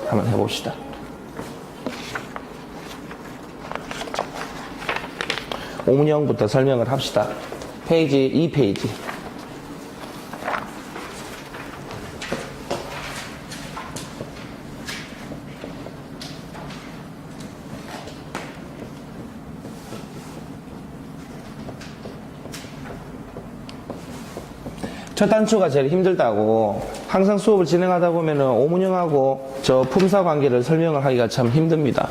한번 해봅시다. 오문형부터 설명을 합시다. 페이지 2페이지. 첫 단추가 제일 힘들다고, 항상 수업을 진행하다 보면은 오문형하고 저 품사 관계를 설명을 하기가 참 힘듭니다.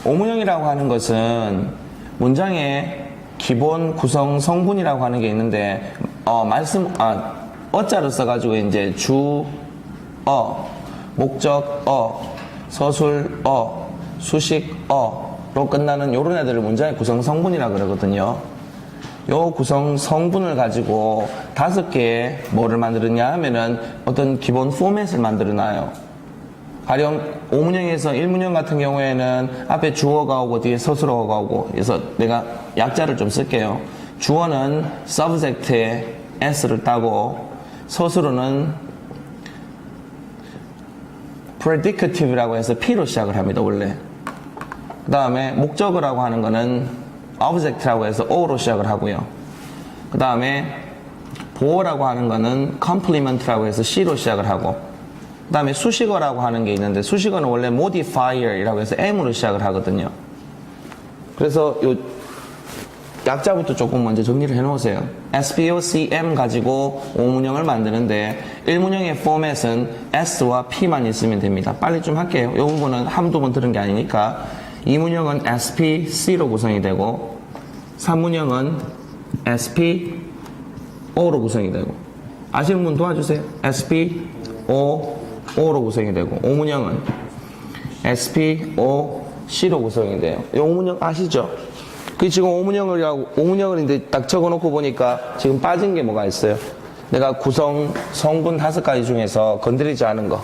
오문형이라고 하는 것은 문장의 기본 구성 성분이라고 하는 게 있는데, 어자를 써가지고 이제 주, 목적, 서술, 수식, 로 끝나는 요런 애들을 문장의 구성 성분이라고 그러거든요. 요 구성 성분을 가지고 5개의 뭐를 만들었냐 하면은 어떤 기본 포맷을 만들어 놔요. 가령 오문형에서 1문형 같은 경우에는 앞에 주어가 오고 뒤에 서술어가 오고, 그래서 내가 약자를 좀 쓸게요. 주어는 subject에 s를 따고, 서술어는 predicative라고 해서 p로 시작을 합니다, 원래. 그 다음에 목적어라고 하는 거는 object라고 해서 o로 시작을 하고요. 그 다음에 보어라고 하는 거는 complement라고 해서 c로 시작을 하고, 그 다음에 수식어라고 하는 게 있는데, 수식어는 원래 modifier이라고 해서 m으로 시작을 하거든요. 그래서 요 약자부터 조금 먼저 정리를 해 놓으세요. SPOCM 가지고 오문형을 만드는데 1문형의 포맷은 S와 P만 있으면 됩니다. 빨리 좀 할게요. 이 부분은 한두 번 들은 게 아니니까. 2문형은 SPC로 구성이 되고, 3문형은 SPO로 구성이 되고, 아시는 분 도와주세요. SPO로 구성이 되고, 5문형은 SPOC로 구성이 돼요. 이 5문형 아시죠? 그 지금 5문형을 이제 딱 적어놓고 보니까 지금 빠진 게 뭐가 있어요? 내가 구성 성분 5가지 중에서 건드리지 않은 거.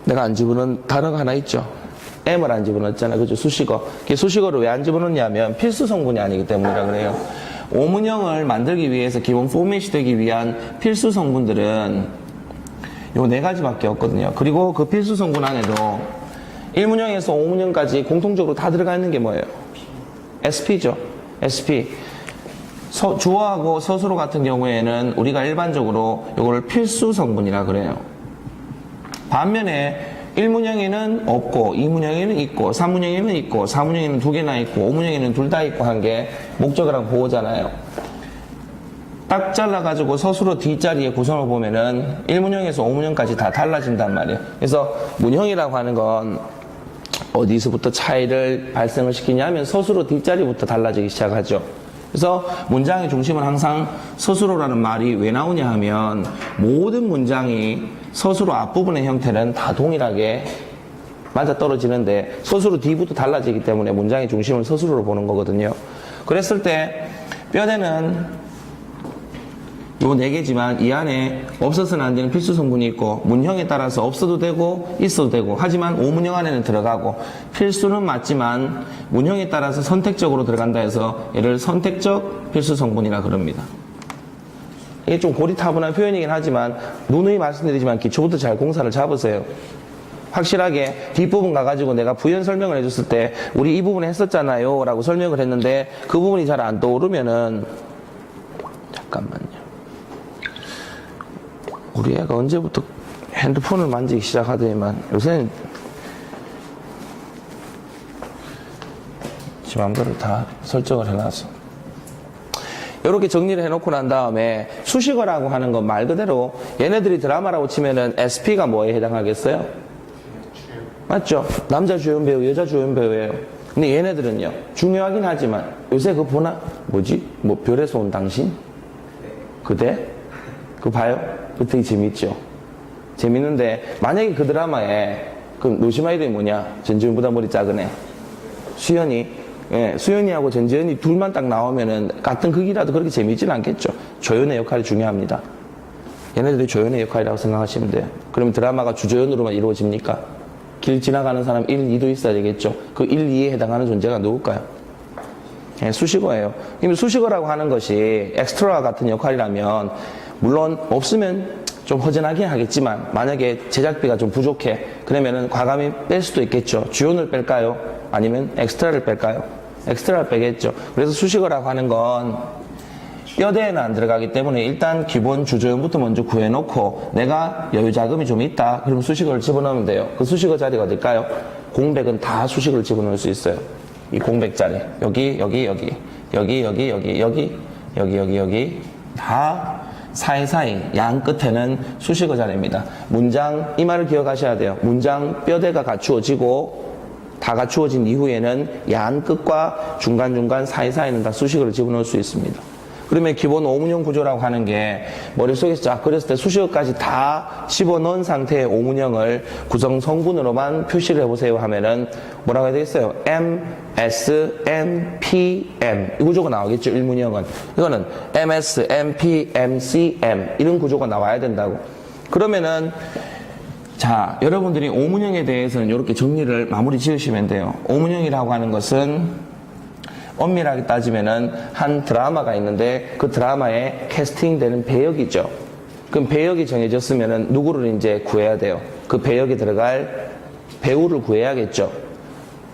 내가 안 집어넣은 단어가 하나 있죠. M을 안 집어넣었잖아. 그죠? 수식어. 수식어를 왜 안 집어넣냐면 필수 성분이 아니기 때문이라 그래요. 오문형을 만들기 위해서 기본 포맷이 되기 위한 필수 성분들은 요 4가지밖에 없거든요. 그리고 그 필수 성분 안에도 1문형에서 5문형까지 공통적으로 다 들어가 있는 게 뭐예요? SP죠. SP. 주어하고 서술어 같은 경우에는 우리가 일반적으로 요거를 필수 성분이라 그래요. 반면에 1문형에는 없고, 2문형에는 있고, 3문형에는 있고, 4문형에는 2개나 있고, 5문형에는 2 다 있고 한 게 목적어랑 보어잖아요. 딱 잘라가지고 서술어 뒷자리에 구성을 보면은 1문형에서 5문형까지 다 달라진단 말이에요. 그래서 문형이라고 하는 건 어디서부터 차이를 발생을 시키냐면 서술어 뒷자리부터 달라지기 시작하죠. 그래서 문장의 중심은 항상 서술어라는 말이 왜 나오냐 하면 모든 문장이 서술어 앞부분의 형태는 다 동일하게 맞아떨어지는데 서술어 뒤부터 달라지기 때문에 문장의 중심을 서술어로 보는 거거든요. 그랬을 때 뼈대는 요 4개지만 이 안에 없어서는 안 되는 필수 성분이 있고, 문형에 따라서 없어도 되고 있어도 되고, 하지만 오문형 안에는 들어가고, 필수는 맞지만 문형에 따라서 선택적으로 들어간다 해서 얘를 선택적 필수 성분이라 그럽니다. 이게 좀 고리타분한 표현이긴 하지만 누누이 말씀드리지만 기초부터 잘 공사를 잡으세요. 확실하게 뒷부분 가가지고 내가 부연 설명을 해줬을 때 우리 이 부분 했었잖아요 라고 설명을 했는데 그 부분이 잘 안 떠오르면은, 잠깐만요. 우리 애가 언제부터 핸드폰을 만지기 시작하더니만 요새는 지 맘대로 다 설정을 해놨어. 이렇게 정리를 해놓고 난 다음에 수식어라고 하는 건 말 그대로 얘네들이 드라마라고 치면은 SP가 뭐에 해당하겠어요? 맞죠? 남자 주연 배우, 여자 주연 배우예요. 근데 얘네들은요, 중요하긴 하지만 요새 그거 보나? 뭐지? 뭐 별에서 온 당신? 그대? 그거 봐요? 그거 되게 재밌죠? 재밌는데 만약에 그 드라마에 그 노시마 이름이 뭐냐? 전지현보다 머리 작은 애 수연이, 예, 수연이하고 전지현이 둘만 딱 나오면은 같은 극이라도 그렇게 재밌지는 않겠죠. 조연의 역할이 중요합니다. 얘네들이 조연의 역할이라고 생각하시면 돼요. 그러면 드라마가 주조연으로만 이루어집니까? 길 지나가는 사람 1, 2도 있어야 되겠죠. 그 1, 2에 해당하는 존재가 누굴까요? 예, 수식어예요. 수식어라고 하는 것이 엑스트라 같은 역할이라면 물론 없으면 좀 허전하게 하겠지만 만약에 제작비가 좀 부족해 그러면은 과감히 뺄 수도 있겠죠. 주요를 뺄까요? 아니면 엑스트라를 뺄까요? 엑스트라를 빼겠죠. 그래서 수식어라고 하는 건 뼈대에는 안 들어가기 때문에 일단 기본 주조연부터 먼저 구해놓고 내가 여유 자금이 좀 있다 그럼 수식어를 집어넣으면 돼요. 그 수식어 자리가 어딜까요? 공백은 다 수식어를 집어넣을 수 있어요. 이 공백 자리 여기 다 사이사이 양 끝에는 수식어 자리입니다. 문장 이 말을 기억하셔야 돼요. 문장 뼈대가 갖추어지고 다 갖추어진 이후에는 양 끝과 중간중간 사이사이는 다 수식어를 집어넣을 수 있습니다. 그러면 기본 오문형 구조라고 하는 게 머릿속에서 쫙 그렸을 때 수식어까지 다 집어넣은 상태의 오문형을 구성 성분으로만 표시를 해보세요 하면은 뭐라고 해야 되겠어요? M, S, M, P, M 이 구조가 나오겠죠. 일문형은 이거는 MS, MP, MC, M 이런 구조가 나와야 된다고. 그러면은 자 여러분들이 오문형에 대해서는 이렇게 정리를 마무리 지으시면 돼요. 오문형이라고 하는 것은 엄밀하게 따지면은 한 드라마가 있는데 그 드라마에 캐스팅되는 배역이죠. 그럼 배역이 정해졌으면은 누구를 이제 구해야 돼요? 그 배역에 들어갈 배우를 구해야겠죠.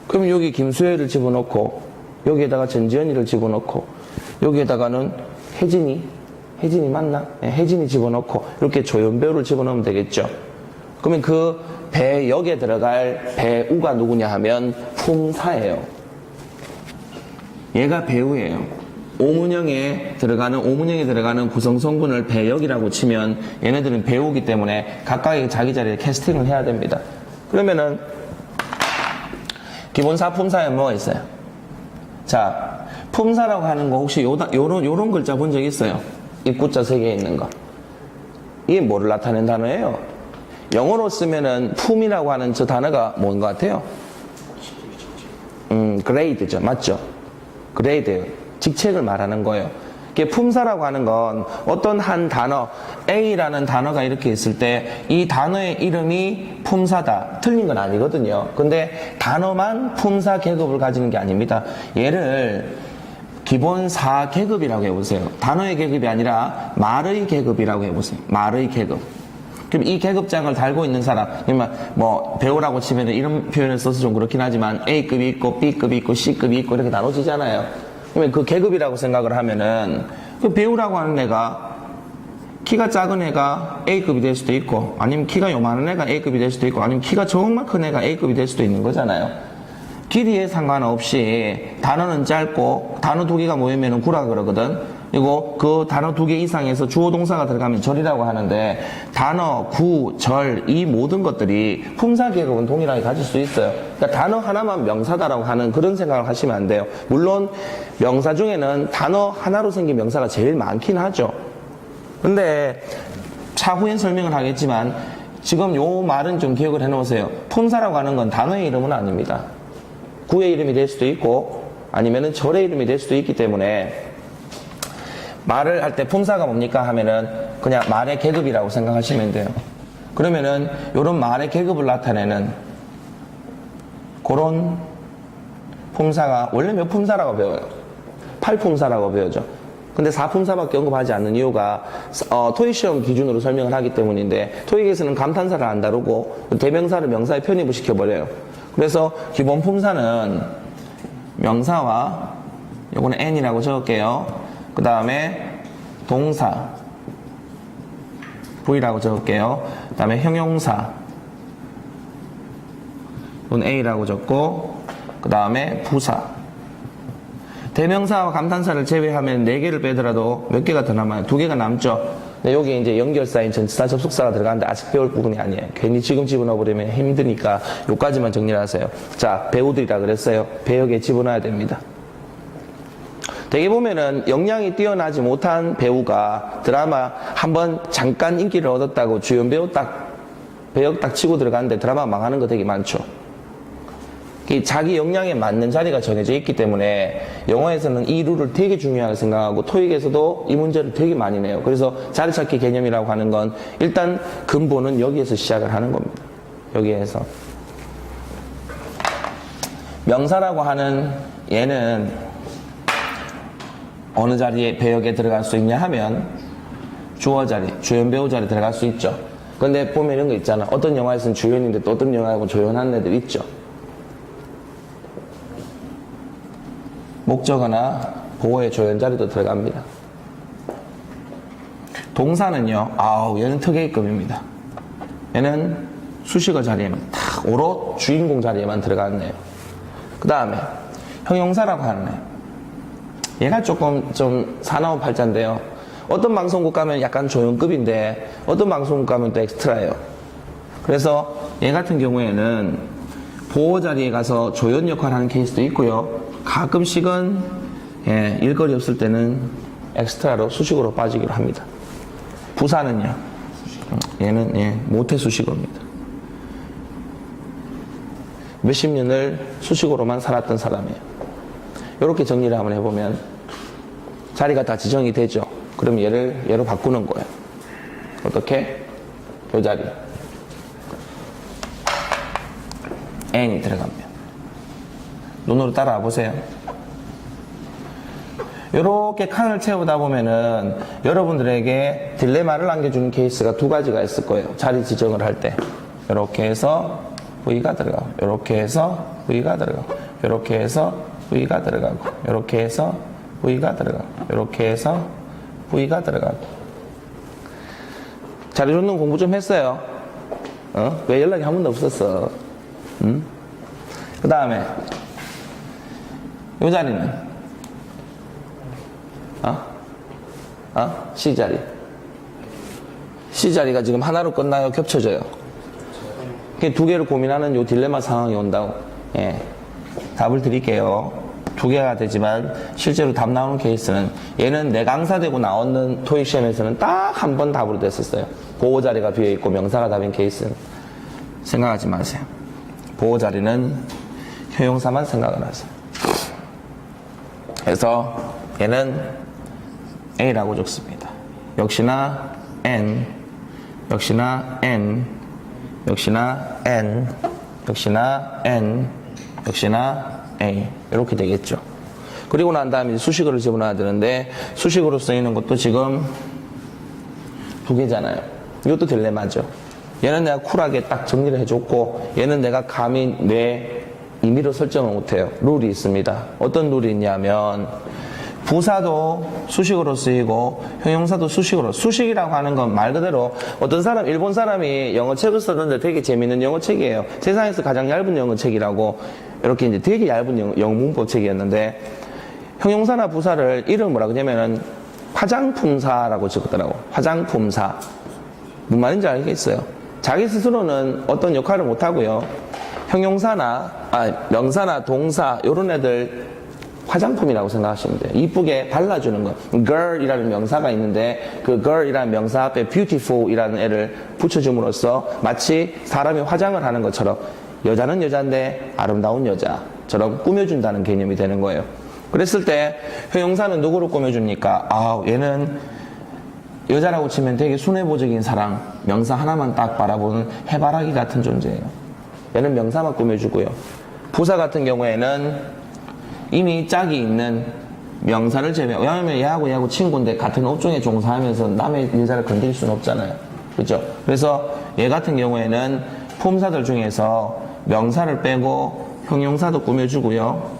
그럼 여기 김수혜를 집어넣고 여기에다가 전지현이를 집어넣고 여기에다가는 혜진이 맞나? 네, 혜진이 집어넣고 이렇게 조연 배우를 집어넣으면 되겠죠. 그러면 그 배역에 들어갈 배우가 누구냐 하면 품사예요. 얘가 배우예요. 오문형에 들어가는 구성 성분을 배역이라고 치면 얘네들은 배우기 때문에 각각의 자기 자리에 캐스팅을 해야 됩니다. 그러면은 기본사 품사에 뭐가 있어요? 자, 품사라고 하는 거 혹시 요런 글자 본 적 있어요? 입구자 3개 있는 거. 이게 뭐를 나타낸 단어예요? 영어로 쓰면은 품이라고 하는 저 단어가 뭔 것 같아요? 그레이드죠. 맞죠? 그레이드, 직책을 말하는 거예요. 이게 품사라고 하는 건 어떤 한 단어, A라는 단어가 이렇게 있을 때 이 단어의 이름이 품사다. 틀린 건 아니거든요. 근데 단어만 품사 계급을 가지는 게 아닙니다. 얘를 기본 4계급이라고 해보세요. 단어의 계급이 아니라 말의 계급이라고 해보세요. 말의 계급. 그럼 이 계급장을 달고 있는 사람, 그러면 뭐 배우라고 치면 이런 표현을 써서 좀 그렇긴 하지만 A급이 있고 B급이 있고 C급이 있고 이렇게 나눠지잖아요. 그러면 그 계급이라고 생각을 하면은 그 배우라고 하는 애가 키가 작은 애가 A급이 될 수도 있고 아니면 키가 요만한 애가 A급이 될 수도 있고 아니면 키가 정말 큰 애가 A급이 될 수도 있는 거잖아요. 길이에 상관없이 단어는 짧고 단어 2개가 모이면 구라 그러거든. 그리고 그 단어 2개 이상에서 주어 동사가 들어가면 절이라고 하는데 단어, 구, 절 이 모든 것들이 품사 계급은 동일하게 가질 수 있어요. 그러니까 단어 하나만 명사다라고 하는 그런 생각을 하시면 안 돼요. 물론 명사 중에는 단어 하나로 생긴 명사가 제일 많긴 하죠. 근데 차후엔 설명을 하겠지만 지금 요 말은 좀 기억을 해놓으세요. 품사라고 하는 건 단어의 이름은 아닙니다. 구의 이름이 될 수도 있고 아니면은 절의 이름이 될 수도 있기 때문에 말을 할 때 품사가 뭡니까 하면은 그냥 말의 계급이라고 생각하시면 돼요. 그러면은 요런 말의 계급을 나타내는 그런 품사가 원래 몇 품사라고 배워요? 8품사라고 배우죠. 근데 4품사밖에 언급하지 않는 이유가 토익 시험 기준으로 설명을 하기 때문인데 토익에서는 감탄사를 안 다루고 대명사를 명사에 편입을 시켜버려요. 그래서 기본 품사는 명사와 요거는 n이라고 적을게요. 그 다음에 동사 V라고 적을게요. 그 다음에 형용사 이건 A라고 적고 그 다음에 부사 대명사와 감탄사를 제외하면 4개를 빼더라도 몇 개가 더 남아요? 2개가 남죠. 근데 여기 이제 연결사인 전치사 접속사가 들어가는데 아직 배울 부분이 아니에요. 괜히 지금 집어넣어버리면 힘드니까 요까지만 정리를 하세요. 자, 배우들이라 그랬어요. 배역에 집어넣어야 됩니다. 되게 보면은 역량이 뛰어나지 못한 배우가 드라마 한번 잠깐 인기를 얻었다고 주연 배우 배역 딱 치고 들어가는데 드라마 망하는 거 되게 많죠. 자기 역량에 맞는 자리가 정해져 있기 때문에 영어에서는 이 룰을 되게 중요하게 생각하고 토익에서도 이 문제를 되게 많이 내요. 그래서 자리 찾기 개념이라고 하는 건 일단 근본은 여기에서 시작을 하는 겁니다. 여기에서 명사라고 하는 얘는 어느 자리에 배역에 들어갈 수 있냐 하면 주어 자리, 주연 배우 자리 들어갈 수 있죠. 근데 보면 이런 거 있잖아. 어떤 영화에서는 주연인데 또 어떤 영화하고 조연한 애들 있죠. 목적어나 보어의 조연 자리도 들어갑니다. 동사는요, 얘는 특혜급입니다. 얘는 수식어 자리에만, 딱, 오롯 주인공 자리에만 들어갔네요. 그 다음에, 형용사라고 하네. 얘가 조금 좀 사나운 팔자인데요. 어떤 방송국 가면 약간 조연급인데, 어떤 방송국 가면 또 엑스트라예요. 그래서 얘 같은 경우에는 보호 자리에 가서 조연 역할을 하는 케이스도 있고요. 가끔씩은, 일거리 없을 때는 엑스트라로 수식으로 빠지기로 합니다. 부사는요, 얘는 모태 수식어입니다. 몇십 년을 수식어로만 살았던 사람이에요. 이렇게 정리를 한번 해보면 자리가 다 지정이 되죠. 그럼 얘로 바꾸는 거예요. 어떻게? 요 자리 n이 들어갑니다. 눈으로 따라와 보세요. 이렇게 칸을 채우다 보면은 여러분들에게 딜레마를 안겨주는 케이스가 두 가지가 있을 거예요. 자리 지정을 할 때. 이렇게 해서 V가 들어가고, 이렇게 해서 V가 들어가고, 이렇게 해서 V가 들어가고, 이렇게 해서 V가 들어가고, 이렇게 해서 V가 들어가고. 자리 잡는 공부 좀 했어요. 왜 연락이 한 번도 없었어? 그 다음에 이 자리는 C자리. C자리가 지금 하나로 끝나요? 겹쳐져요? 두 개를 고민하는 요 딜레마 상황이 온다고. 답을 드릴게요. 두 개가 되지만 실제로 답 나오는 케이스는 얘는 내 강사되고 나오는 토익 시험에서는 딱 한 번 답으로 됐었어요. 보호 자리가 비어있고 명사가 답인 케이스는. 생각하지 마세요. 보호 자리는 형용사만 생각을 하세요. 그래서 얘는 A라고 적습니다. 역시나 N, 역시나 N, 역시나 N, 역시나 N, 역시나 A. 이렇게 되겠죠. 그리고 난 다음에 수식어를 집어넣어야 되는데 수식어로 쓰이는 것도 지금 두 개잖아요. 이것도 딜레마죠. 얘는 내가 쿨하게 딱 정리를 해줬고 얘는 내가 감히 내 임의로 설정을 못해요. 룰이 있습니다. 어떤 룰이 있냐면 부사도 수식어로 쓰이고 형용사도 수식어로. 수식이라고 하는 건 말 그대로 어떤 사람, 일본 사람이 영어책을 썼는데 되게 재밌는 영어책이에요. 세상에서 가장 얇은 영어책이라고 이렇게 이제 되게 얇은 영어 문법책이었는데 형용사나 부사를 이름을 뭐라 그러냐면은 화장품사라고 적었더라고. 화장품사. 무슨 말인지 알겠어요? 자기 스스로는 어떤 역할을 못하고요. 형용사나 명사나 동사 이런 애들 화장품이라고 생각하시면 돼요. 이쁘게 발라주는 거. girl이라는 명사가 있는데 그 girl이라는 명사 앞에 beautiful이라는 애를 붙여줌으로써 마치 사람이 화장을 하는 것처럼 여자는 여자인데 아름다운 여자처럼 꾸며준다는 개념이 되는 거예요. 그랬을 때 형용사는 누구로 꾸며줍니까? 얘는 여자라고 치면 되게 순애보적인 사랑, 명사 하나만 딱 바라보는 해바라기 같은 존재예요. 얘는 명사만 꾸며주고요. 부사 같은 경우에는 이미 짝이 있는 명사를 제외하고, 왜냐하면 얘하고 친구인데 같은 업종에 종사하면서 남의 여자를 건드릴 수는 없잖아요. 그렇죠? 그래서 얘 같은 경우에는 품사들 중에서 명사를 빼고 형용사도 꾸며주고요.